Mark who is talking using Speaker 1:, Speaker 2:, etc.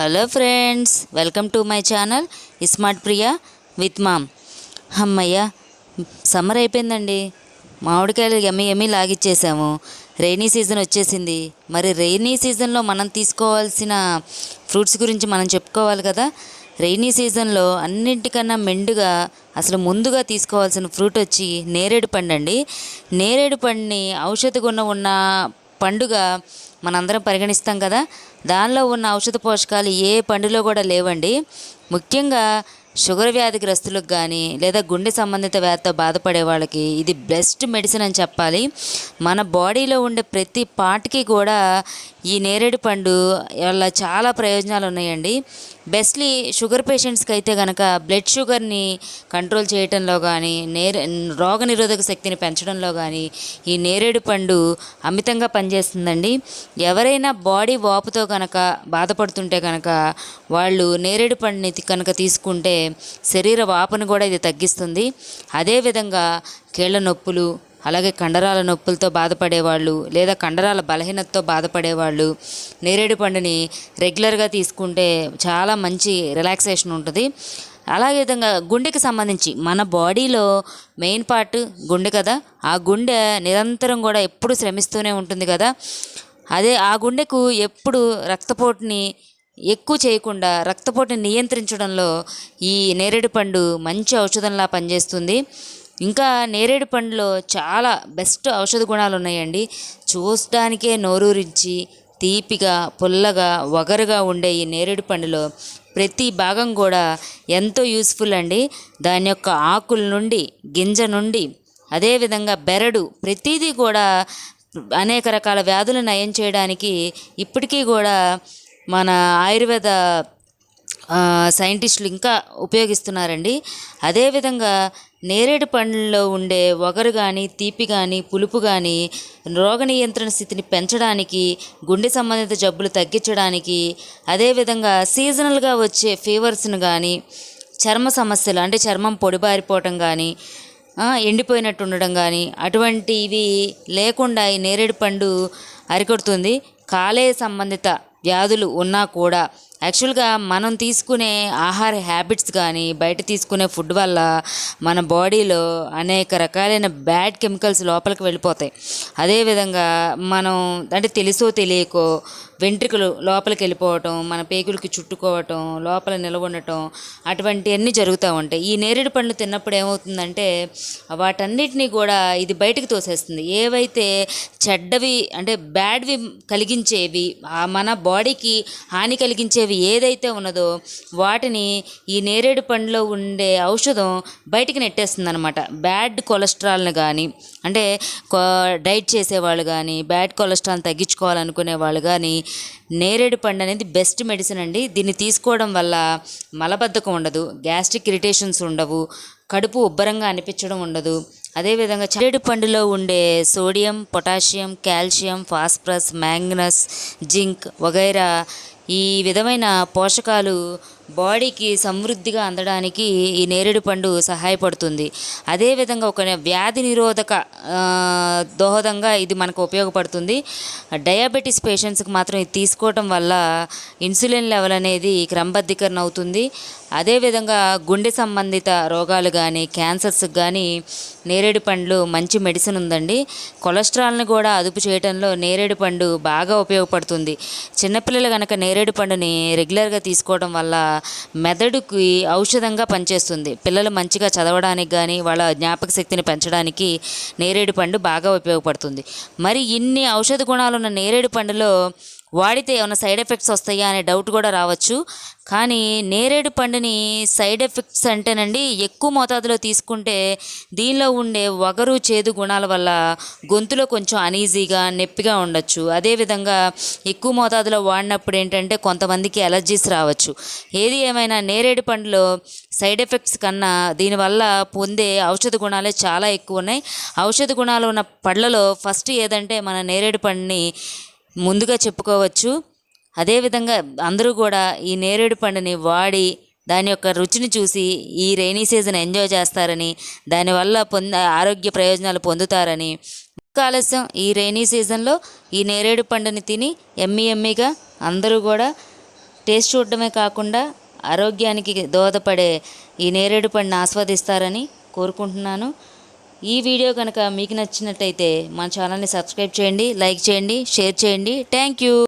Speaker 1: Hello friends, welcome to my channel smart Priya with ma'am. అమ్మయ్య, summer అయిపోయిందండి. మామిడికాయలు ఎమ్మి లాగిచ్చేసాము. Rainy season వచ్చేసింది. మరి రైనీ సీజన్లో మనం తీసుకోవాల్సిన ఫ్రూట్స్ గురించి మనం చెప్పుకోవాలి కదా. రైనీ సీజన్లో అన్నింటికన్నా మెండుగా అసలు ముందుగా తీసుకోవాల్సిన ఫ్రూట్ వచ్చి నేరేడు పండు అండి. నేరేడు పండుని ఔషధ గుణం ఉన్న పండుగ మనందరం పరిగణిస్తాం కదా. దానిలో ఉన్న ఔషధ పోషకాలు ఏ పండులో కూడా లేవండి. ముఖ్యంగా షుగర్ వ్యాధిగ్రస్తులకు కానీ లేదా గుండె సంబంధిత వ్యాధితో బాధపడే వాళ్ళకి ఇది బెస్ట్ మెడిసిన్ అని చెప్పాలి. మన బాడీలో ఉండే ప్రతి పార్ట్కి కూడా ఈ నేరేడు పండు వల్ల చాలా ప్రయోజనాలు ఉన్నాయండి. బెస్ట్లీ షుగర్ పేషెంట్స్కి అయితే కనుక బ్లడ్ షుగర్ని కంట్రోల్ చేయడంలో కానీ రోగనిరోధక శక్తిని పెంచడంలో కానీ ఈ నేరేడు పండు అమితంగా పనిచేస్తుందండి. ఎవరైనా బాడీ వాపుతో కనుక బాధపడుతుంటే కనుక వాళ్ళు నేరేడు పండుని కనుక తీసుకుంటే శరీర వాపును కూడా ఇది తగ్గిస్తుంది. అదేవిధంగా కీళ్ళ నొప్పులు, అలాగే కండరాల నొప్పులతో బాధపడేవాళ్ళు లేదా కండరాల బలహీనతతో బాధపడేవాళ్ళు నేరేడు పండుని రెగ్యులర్గా తీసుకుంటే చాలా మంచి రిలాక్సేషన్ ఉంటుంది. అలాగే విధంగా గుండెకి సంబంధించి మన బాడీలో మెయిన్ పార్ట్ గుండె కదా. ఆ గుండె నిరంతరం కూడా ఎప్పుడు శ్రమిస్తూనే ఉంటుంది కదా. అదే ఆ గుండెకు ఎప్పుడు రక్తపోటుని ఎక్కువ చేయకుండా రక్తపోటుని నియంత్రించడంలో ఈ నేరేడు పండు మంచి ఔషధంలా పనిచేస్తుంది. ఇంకా నేరేడు పండులో చాలా బెస్ట్ ఔషధ గుణాలు ఉన్నాయండి. చూడడానికే నోరూరించి తీపిగా, పుల్లగా, వగరుగా ఉండే ఈ నేరేడు పండులో ప్రతి భాగం కూడా ఎంతో యూస్ఫుల్ అండి. దాని యొక్క ఆకుల నుండి, గింజ నుండి, అదేవిధంగా బెరడు, ప్రతిదీ కూడా అనేక రకాల వ్యాధులు నయం చేయడానికి ఇప్పటికీ కూడా మన ఆయుర్వేద సైంటిస్టులు ఇంకా ఉపయోగిస్తున్నారండి. అదేవిధంగా నేరేడు పండ్లలో ఉండే వగరు కానీ, తీపి కానీ, పులుపు కానీ రోగ నియంత్రణ స్థితిని పెంచడానికి, గుండె సంబంధిత జబ్బులు తగ్గించడానికి, అదేవిధంగా సీజనల్గా వచ్చే ఫీవర్స్ను కానీ, చర్మ సమస్యలు అంటే చర్మం పొడిబారిపోవటం కానీ, ఎండిపోయినట్టు ఉండడం కానీ అటువంటివి లేకుండా ఈ నేరేడు పండు అరికొడుతుంది. కాలేయ సంబంధిత వ్యాధులు ఉన్నా కూడా యాక్చువల్గా మనం తీసుకునే ఆహార హ్యాబిట్స్ కానీ బయట తీసుకునే ఫుడ్ వల్ల మన బాడీలో అనేక రకాలైన బ్యాడ్ కెమికల్స్ లోపలికి వెళ్ళిపోతాయి. అదేవిధంగా మనం అంటే తెలుసో తెలియకో వెంట్రుకలు లోపలికి వెళ్ళిపోవటం, మన పేగులకి చుట్టుకోవటం, లోపల నిలబడటం అటువంటివన్నీ జరుగుతూ ఉంటాయి. ఈ నేరేడు పండు తిన్నప్పుడు ఏమవుతుందంటే వాటన్నిటినీ కూడా ఇది బయటకు తోసేస్తుంది. ఏవైతే చెడ్డవి అంటే బ్యాడ్వి కలిగించేవి, మన బాడీకి హాని కలిగించేవి ఏదైతే ఉన్నదో వాటిని ఈ నేరేడు పండులో ఉండే ఔషధం బయటికి నెట్టేస్తుంది అనమాట. బ్యాడ్ కొలెస్ట్రాల్ని కానీ అంటే డైట్ చేసేవాళ్ళు కానీ, బ్యాడ్ కొలెస్ట్రాల్ని తగ్గించుకోవాలనుకునే వాళ్ళు కానీ నేరేడు పండు అనేది బెస్ట్ మెడిసిన్ అండి. దీన్ని తీసుకోవడం వల్ల మలబద్ధకం ఉండదు, గ్యాస్ట్రిక్ ఇరిటేషన్స్ ఉండవు, కడుపు ఉబ్బరంగా అనిపించడం ఉండదు. అదేవిధంగా నేరేడు పండులో ఉండే sodium, potassium, calcium, phosphorus, manganese, zinc వగైరా ఈ విధమైన పోషకాలు బాడీకి సమృద్ధిగా అందడానికి ఈ నేరేడు పండు సహాయపడుతుంది. అదేవిధంగా ఒక వ్యాధి నిరోధక దోహదంగా ఇది మనకు ఉపయోగపడుతుంది. డయాబెటీస్ పేషెంట్స్కి మాత్రం ఇది తీసుకోవటం వల్ల ఇన్సులిన్ లెవెల్ అనేది క్రమబద్ధీకరణ అవుతుంది. అదేవిధంగా గుండె సంబంధిత రోగాలు కానీ, క్యాన్సర్స్కి కానీ నేరేడు పండ్లు మంచి మెడిసిన్ ఉందండి. కొలెస్ట్రాల్ని కూడా అదుపు చేయడంలో నేరేడు పండు బాగా ఉపయోగపడుతుంది. చిన్నపిల్లలు కనుక నేరేడు పండుని రెగ్యులర్గా తీసుకోవడం వల్ల మెదడుకి ఔషధంగా పనిచేస్తుంది. పిల్లలు మంచిగా చదవడానికి కానీ వాళ్ళ జ్ఞాపక శక్తిని పెంచడానికి నేరేడు పండు బాగా ఉపయోగపడుతుంది. మరి ఇన్ని ఔషధ గుణాలు ఉన్న నేరేడు పండులో వాడితే ఏమైనా సైడ్ ఎఫెక్ట్స్ వస్తాయా అనే డౌట్ కూడా రావచ్చు. కానీ నేరేడు పండుని సైడ్ ఎఫెక్ట్స్ అంటేనండి ఎక్కువ మోతాదులో తీసుకుంటే దీనిలో ఉండే వగరు, చేదు గుణాల వల్ల గొంతులో కొంచెం అనీజీగా, నొప్పిగా ఉండొచ్చు. అదేవిధంగా ఎక్కువ మోతాదులో వాడినప్పుడు ఏంటంటే కొంతమందికి ఎలర్జీస్ రావచ్చు. ఏది ఏమైనా నేరేడు పండులో సైడ్ ఎఫెక్ట్స్ కన్నా దీనివల్ల పొందే ఔషధ గుణాలే చాలా ఎక్కువ ఉన్నాయి. ఔషధ గుణాలు ఉన్న పళ్ళలో ఫస్ట్ ఏదంటే మన నేరేడు పండుని ముందుగా చెప్పుకోవచ్చు. అదేవిధంగా అందరూ కూడా ఈ నేరేడు పండుని వాడి దాని యొక్క రుచిని చూసి ఈ రైనీ సీజన్ ఎంజాయ్ చేస్తారని, దానివల్ల ఆరోగ్య ప్రయోజనాలు పొందుతారని ఆలస్యం ఈ రైనీ సీజన్లో ఈ నేరేడు పండుని తిని ఎమ్మిగా అందరూ కూడా టేస్ట్ చూడడమే కాకుండా ఆరోగ్యానికి దోహదపడే ఈ నేరేడు పండుని ఆస్వాదిస్తారని కోరుకుంటున్నాను. ఈ వీడియో కనుక మీకు నచ్చినట్టయితే మన ఛానల్ని సబ్స్క్రైబ్ చేయండి, లైక్ చేయండి, షేర్ చేయండి. Thank you.